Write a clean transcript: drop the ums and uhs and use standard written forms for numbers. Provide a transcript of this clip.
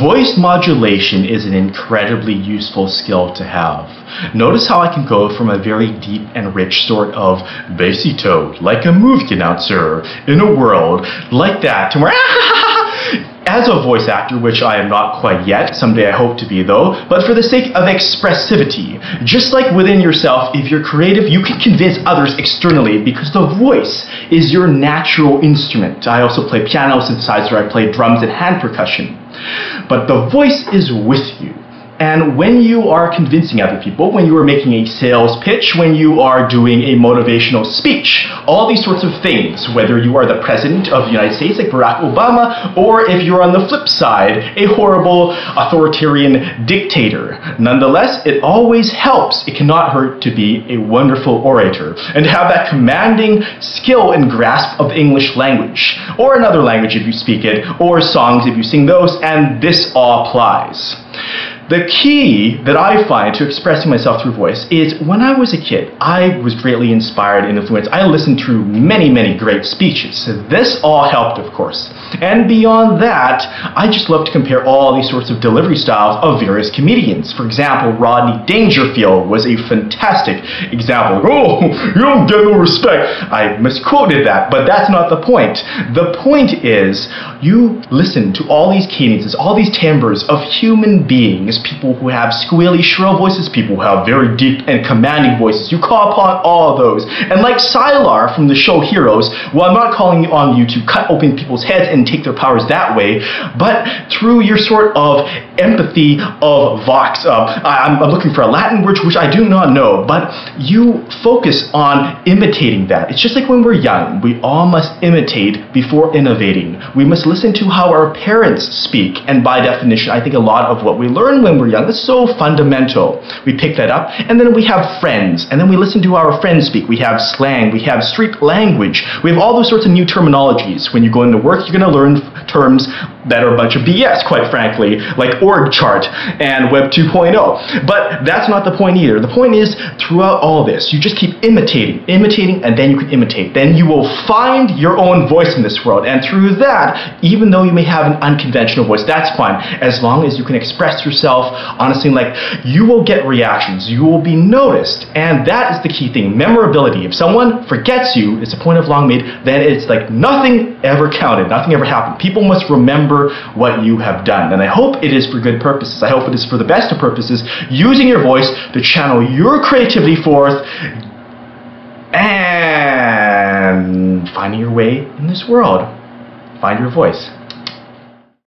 Voice modulation is an incredibly useful skill to have. Notice how I can go from a very deep and rich sort of bassy tone, like a movie announcer in a world like that, to where as a voice actor, which I am not quite yet, someday I hope to be though, but for the sake of expressivity, just like within yourself, if you're creative, you can convince others externally because the voice is your natural instrument. I also play piano, synthesizer, I play drums and hand percussion. But the voice is with you. And when you are convincing other people, when you are making a sales pitch, when you are doing a motivational speech, all these sorts of things, whether you are the president of the United States like Barack Obama, or if you're on the flip side, a horrible authoritarian dictator, nonetheless, it always helps. It cannot hurt to be a wonderful orator and to have that commanding skill and grasp of the English language, or another language if you speak it, or songs if you sing those, and this all applies. The key that I find to expressing myself through voice is when I was a kid, I was greatly inspired and influenced. I listened to many, many great speeches. So this all helped, of course. And beyond that, I just love to compare all these sorts of delivery styles of various comedians. For example, Rodney Dangerfield was a fantastic example. Oh, you don't get no respect. I misquoted that, but that's not the point. The point is, you listen to all these cadences, all these timbres of human beings, people who have squealy, shrill voices, people who have very deep and commanding voices. You call upon all of those. And like Sylar from the show Heroes, well, I'm not calling on you to cut open people's heads and take their powers that way, but through your sort of empathy of vox. I'm looking for a Latin word which I do not know, but you focus on imitating that. It's just like when we're young. We all must imitate before innovating. We must listen to how our parents speak, and by definition, I think a lot of what we learn when we're young is so fundamental. We pick that up, and then we have friends, and then we listen to our friends speak. We have slang, we have street language, we have all those sorts of new terminologies. When you go into work, you're going to learn terms that are a bunch of BS, quite frankly, like org chart and Web 2.0. But that's not the point either. The point is, throughout all this, you just keep imitating, and then you can imitate. Then you will find your own voice in this world, and through that, even though you may have an unconventional voice, that's fine, as long as you can express yourself honestly. Like, you will get reactions, you will be noticed, and that is the key thing. Memorability. If someone forgets you, it's a point of long made, then it's like nothing ever counted, nothing ever happened. People must remember what you have done, and I hope it is for good purposes. I hope it is for the best of purposes, using your voice to channel your creativity forth and finding your way in this world. Find your voice.